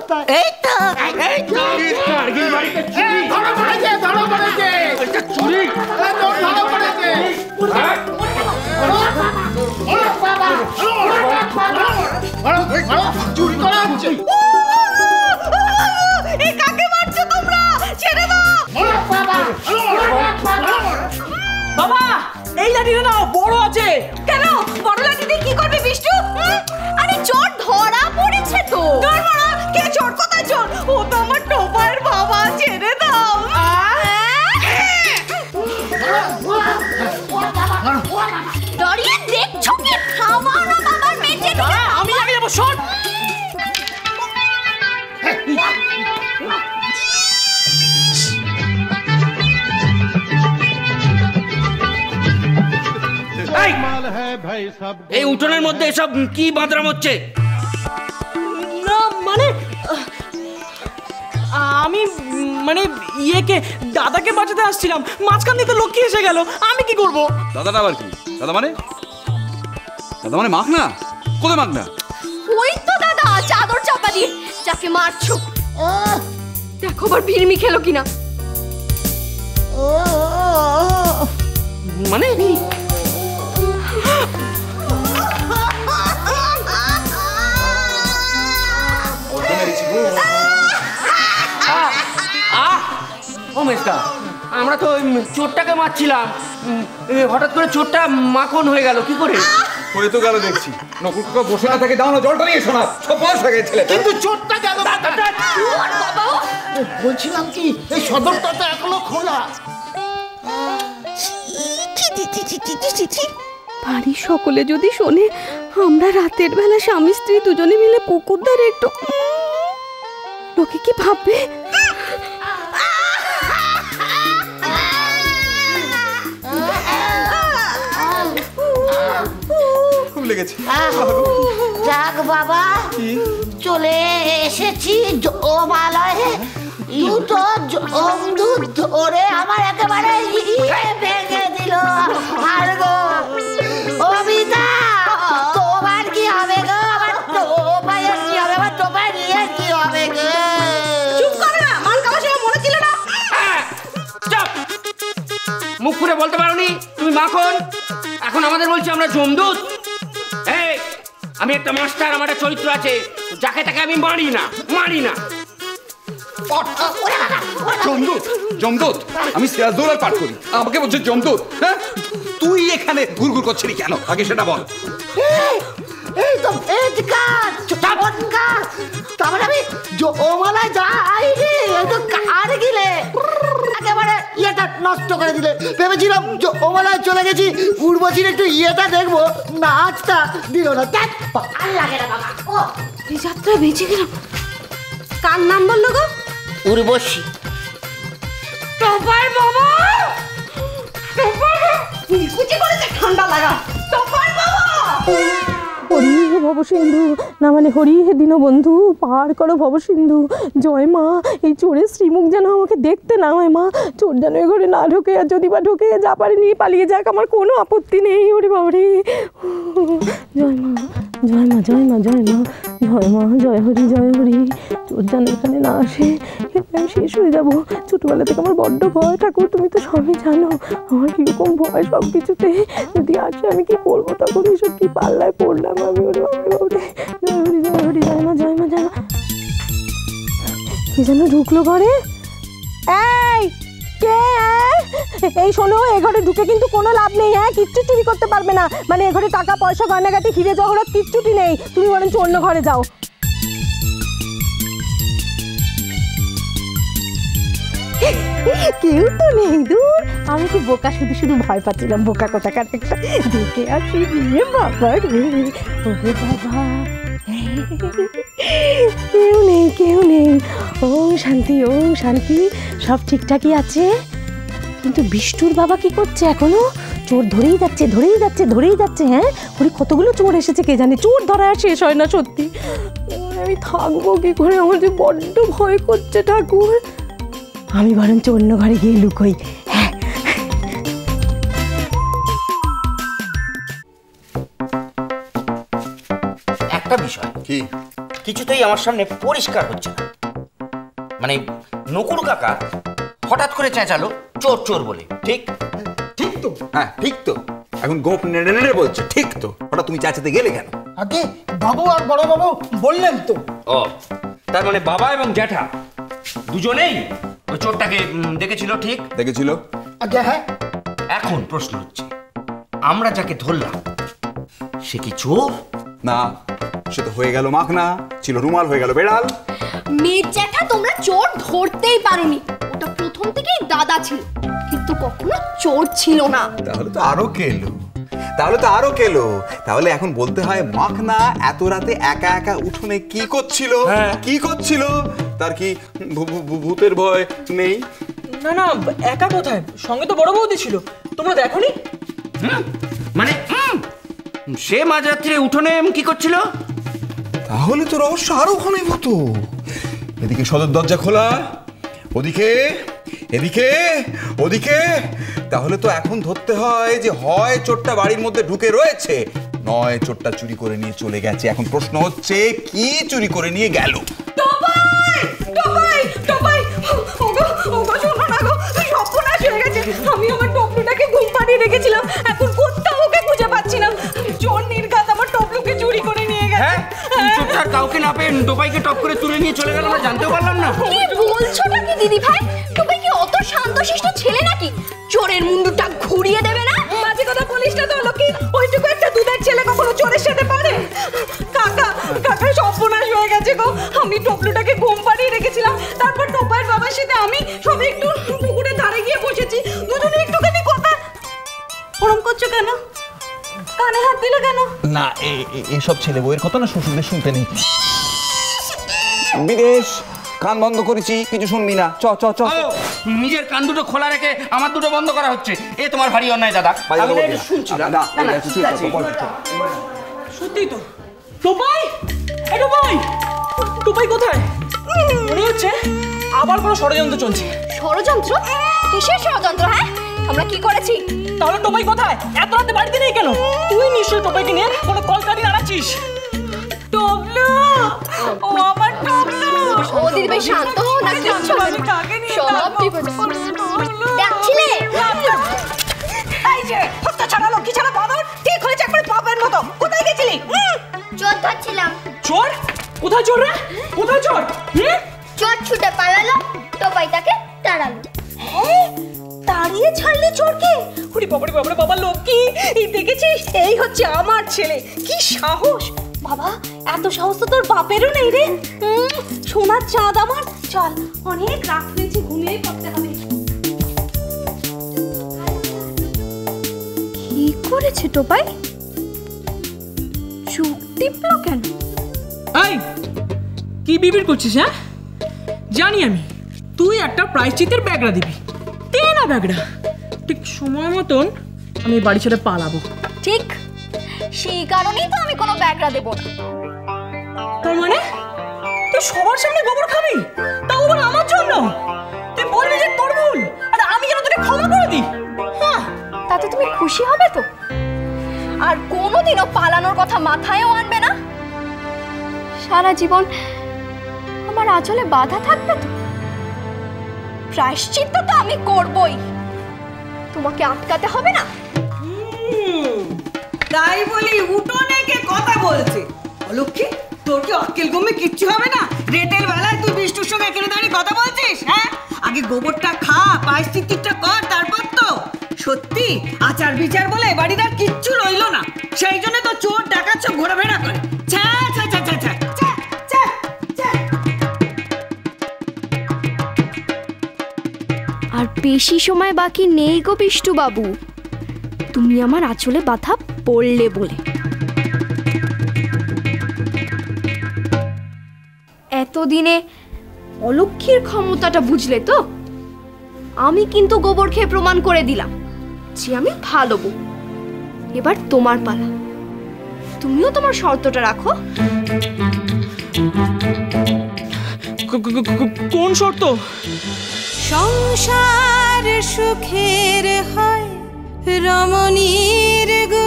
কোথায়? এই তো কার্গিল বাড়িতে চুরি ধরা পড়েছে, ধরা পড়েছে। এটা চুরি ধরা পড়েছে। চুরি করা হচ্ছে। এই কাকে মারছো তোমরা? ছেড়ে দাও বাবা। এই লাঠিটা নাও, বড় আছে। কেন বড় লাঠি দিয়ে কি করবে বিষ্টু? আরে চোর ধরা পড়েছে তো। ধর মারা। কে চোর? কোথায় চোর? ও তো আমার টোপার বাবা। ছেড়ে দাও। দাঁড়িয়ে দেখছো কি? থামাও না বাবার মেয়েকে। আমি আগে যাবো। শোন এই উঠোনের মধ্যে এসব কি বাদরাম হচ্ছে? না মানে আমি মানে ইয়েকে দাদাকে বাঁচাতে আসছিলাম, মাঝখান দিয়ে তো লক্ষ্মী এসে গেল। আমি কি করব? দাদাটা আবার কি? দাদা মানে মাখ না? কোথায় মাখ না? ওই তো দাদা চাদর চাপা দিয়ে যাকে মারছো। দেখো আবার ভিড়মি খেলো কিনা। মানে ও মেস্তা, আমরা তো চোরটাকে মারছিলাম, হঠাৎ করে চোরটা মাখন হয়ে গেল কি করে? হয়ে তো গেল দেখছি। নকুল কাকা বসে না থাকে, দাও না জলটা নিয়ে শোনা। সব বয়স হয়ে গেছে ছেলেটা। কিন্তু চোরটা গেল। বলছিলাম কি, এই সদরটা তো এখনো খোলা। বাড়ির সকলে যদি শোনে আমরা রাতের বেলা স্বামী স্ত্রী দুজনে মিলে পুকুর ধারে একটু, লোকে কি ভাববে? খুব লেগেছে। যাক বাবা, চলে এসেছি জমালয়ে। দুটো জমদূত ধরে আমার একেবারে ভেঙে দিল। আর গো অমিতা, তোমার কি হবে গো? আমার টোপায় কি হবে? আমার টোপায় নিয়ে কি হবে গো? চুপ করো না, মান কামার সময় মনে ছিল না? চুপ! মুখ খুলে বলতে পারোনি তুমি মাখন, এখন আমাদের বলছি আমরা জমদূত? এই আমি একটা মাস্টার, আমার একটা চরিত্র আছে, যাকে তাকে আমি মারি না। জমদূত আমি সিরাজদৌলার পাঠ করি, আমাকে বলছে জমদূত? হ্যাঁ, তুই এখানে ঘুরঘুর করছিলি কেন? আগে সেটা বল। এই তো ভেজ কাজ, চটাবন কাজ। তারপরে আমি জমালয় যাই রে, তো কার গিলে একেবারে ইয়েটা নষ্ট করে দিলে। ভেবেছিলাম জমালয় চলে গেছি, উর্বশীর একটু ইয়েটা দেখবো, নাচটা দিল না। আর লাগে না বাবা। ও এই যাত্রা বেঁচে গেলাম। কার নাম বললো গো? উর্বশী। টোপার বাবা, কুচি করেছে ঠান্ডা লাগা। টোপার বাবা। হরি হে ভবসিন্ধু, না মানে হরি হে দীনবন্ধু, পার করো ভবসিন্ধু। জয় মা, এই চোরের শ্রীমুখ যেন আমাকে দেখতে না হয় মা। চোর যেন এ ঘরে না ঢোকে, আর যদি বা ঢোকে যা পারে নিয়ে পালিয়ে যাক, আমার কোনো আপত্তি নেই। ওরে বাবারে, জয় মা, জয় মা, জয় মা, জয় মা, জয় মা, জয় হরি, জয় হরি। চোর যেন এখানে না আসে, আমি শেষ হয়ে যাবো। ছোটবেলা থেকে আমার বড্ড ভয়। ঠাকুর তুমি তো সবই জানো আমার কীরকম ভয় সব কিছুতে। যদি আসে আমি কি করবো তখন? এসব কি পাল্লায় পড়লাম আমি। ওরে বাবারে বাবারে, জয় হরি, জয় হরি, জয় মা, জয় মা, জয় মা। কি যেন ঢুকলো ঘরে? এই কে? এই শোনো, এ ঘরে ঢুকে কিন্তু কোনো লাভ নেই। হ্যাঁ, কিচ্ছু চুরি করতে পারবে না। মানে এ ঘরে টাকা পয়সা গয়নাগাটি হিরে জহরত কিচ্ছুটি নেই। তুমি বরঞ্চ অন্য ঘরে যাও। কেউ তো নেই, দূর। আমি কি বোকা, শুধু শুধু ভয় পাচ্ছিলাম। বোকা কোথাকার একটা। দেখে আসি দিয়ে বাবা রে, ওরে বাবা, কেউ নেই, কেউ নেই। ওম শান্তি, ওম শান্তি। সব ঠিকঠাকই আছে। কিন্তু বিষ্টুর বাবা কি করছে এখনো? চোর ধরেই যাচ্ছে, ধরেই যাচ্ছে, ধরেই যাচ্ছে। হ্যাঁ, ওরে কতগুলো চোর এসেছে কে জানে। চোর ধরা আর শেষ হয় না সত্যি। আমি থাকবো কি করে? আমার যে বড্ড ভয় করছে ঠাকুর। আমি বরঞ্চ অন্য ঘরে গিয়ে লুকোই। হ্যাঁ, একটা বিষয় কি? কিছুতেই আমার সামনে পরিষ্কার হচ্ছে না। মানে নকুর কাকা হঠাৎ করে চেঁচালো চোর চোর বলে, ঠিক? ঠিক তো, হ্যাঁ ঠিক তো। এখন গোপ নেড়ে নেড়ে বলছে ঠিক তো। হঠাৎ তুমি চাচাতে গেলে কেন? আগে বাবু আর বড় বাবু বললেন তো। ও, তার মানে বাবা এবং জ্যাঠা দুজনেই ওই চোরটাকে দেখেছিল, ঠিক? দেখেছিল। আগে হ্যাঁ। এখন প্রশ্ন হচ্ছে, আমরা যাকে ধরলাম সে কি চোর? না, সে তো হয়ে গেল মাখনা, ছিল রুমাল, হয়ে গেল বেড়াল। মেয়ের জ্যাঠা, তোমরা চোর ধরতেই পারোনি। ওটা প্রথম থেকেই দাদা ছিল, কিন্তু কখনো চোর ছিল না। তাহলে তো আরো কেলো, তাহলে এখন বলতে হয় মাখনা এত রাতে একা একা উঠোনে কি করছিল? কি করছিল? তার কি ভূতের ভয় নেই? না না, একা কোথায়, সঙ্গে তো বড় বৌদি ছিল, তোমরা দেখোনি? মানে সে মাঝরাত্রে উঠোনে কি করছিল? তাহলে তো রহস্য আরো ঘনীভূত। এদিকে সদর দরজা খোলা, ওদিকে, এদিকে, ওদিকে। তাহলে তো এখন ধরতে হয় যে হয় চোরটা বাড়ির মধ্যে ঢুকে রয়েছে, নয় চোরটা চুরি করে নিয়ে চলে গেছে। এখন প্রশ্ন হচ্ছে কি চুরি করে নিয়ে গেল? আমি আমার টপলুটাকে ঘুম পাড়িয়ে রেখেছিলাম, এখন কোথাও ওকে খুঁজে পাচ্ছি না। চোর নির্ঘাত আমার টপলুকে চুরি করে নিয়ে গেছে। চোরটার কাউকে না পেয়ে টোপাইকে টপ করে তুলে নিয়ে চলে গেল, আমরা জানতেও পারলাম না। কি বলছোটা কি দিদি ভাই? টোপাই কি অত শান্তশিষ্ট ছেলে নাকি? চোরের মুন্ডুটা ঘুরিয়ে দেবে না? বাজে কথা বলিস না তো লক্ষ্মী, ওইটুকু একটা দুধের ছেলে কখনো চোরের সাথে পারে? কাকা সর্বনাশ হয়ে গেছে গো। আমি টপলুটাকে ঘুম পাড়িয়ে রেখেছিলাম, তারপর টোপাইয়ের বাবার সাথে আমি সব একটু পুকুরের ধারে গিয়ে বসেছি, দুজনে একটুখানি কথা। ওরম করছো কেন? কানে হাত দিলে কেন? না, এসব ছেলে বইয়ের কথা না শ্বশুরদের শুনতে নেই। বিদেশ কান বন্ধ করেছি, কিছু শুনবি না। চ চ চ। নিজের কান দুটো খোলা রেখে আমার দুটো বন্ধ করা হচ্ছে, এ তোমার ভারী অন্যায় দাদা। আমি না একটু শুনছিলাম। সত্যি তো। টোপাই, টোপাই কোথায়? মনে হচ্ছে আবার কোনো ষড়যন্ত্র চলছে। ষড়যন্ত্র? কিসের ষড়যন্ত্র? হ্যাঁ, আমরা কি করেছি? তাহলে টোপাই কোথায়? এত রাতে বাড়িতে নেই কেন? তুই নিশ্চয়ই টোপাইকে নিয়ে কোনো কলকারি নাড়াচ্ছিস। টবলু, ও আমার টবলু। ও দিদি ভাই শান্ত হও না, কিচ্ছু হবে না। সব ঠিক হয়ে যাবে। ডাকছিলে? এই যে হত্যা ছাড়া লক্ষ্মী ছাড়া বাঁদর, ঠিক হয়েছে একবার পাপের মতো। কোথায় গেছিলি? চোর ধরছিলাম। চোর? কোথায় চোর রে? কোথায় চোর? চোর ছুটে পালালো, টোপাই তাকে তাড়ালো। তাড়িয়ে ছাড়লি চোরকে? ওরে বাবারে বাবারে বাবা লক্ষ্মী, এই দেখেছিস, এই হচ্ছে আমার ছেলে। কি সাহস! বাবা, এত সাহস তো তোর বাপেরও নেই রে। সোনার চাঁদ আমার। চল, অনেক রাত হয়েছে, ঘুমিয়ে পড়তে হবে। কি করেছে টোপাই? চোখ টিপলো কেন? এই, কি বিবির করছিস? হ্যাঁ, জানি আমি তুই একটা প্রায়শ্চিত্তের ব্যাগরা দিবি। দে না ব্যাগরা, ঠিক সময় মতন আমি বাড়ি ছেড়ে পালাবো। ঠিক সেই কারণেই তো আমি কোনো ব্যাগরা দেব না। তার মানে তুই সবার সামনে গোবর খাবি, তাও আবার আমার জন্য? তুই বলবি যে তোর ভুল, আর আমি যেন তোকে ক্ষমা করে দিই? হ্যাঁ, তাতে তুমি খুশি হবে তো? আর কোনোদিনও পালানোর কথা মাথায়ও আনবে না? সারা জীবন আমার আঁচলে বাধা থাকবে তো? প্রায়শ্চিত্ত তো আমি করবই, তোমাকে আটকাতে হবে না। তাই বলি উঠোনে কে কথা বলছে? অলক্ষী, তোর কি অক্কেল গমে কিচ্ছু হবে না? রেটের বেলায় তুই বিষ্ণুর সঙ্গে এখানে দাঁড়িয়ে কথা বলছিস? হ্যাঁ, আগে গোবরটা খা, প্রায়শ্চিত্তটা কর, তারপর তো। সত্যি আচার বিচার বলে বাড়ির আর কিচ্ছু রইলো না, সেই জন্য তো চোর ডাকাত সব ঘোরাফেরা করে। ছ্যা ছ্যা ছ্যা ছ্যা ছ্যা ছ্যা ছ্যা ছ্যা। আর বেশি সময় বাকি নেই গো বিষ্টু বাবু, তুমি আমার আঁচলে বাধা পড়লে বলে। এতদিনে অলক্ষীর ক্ষমতাটা বুঝলে তো? আমি কিন্তু গোবর খেয়ে প্রমাণ করে দিলাম যে আমি ভালো বউ। এবার তোমার পালা, তুমিও তোমার শর্তটা রাখো। কোন শর্ত? সংসার সুখের হয় রমণীর গো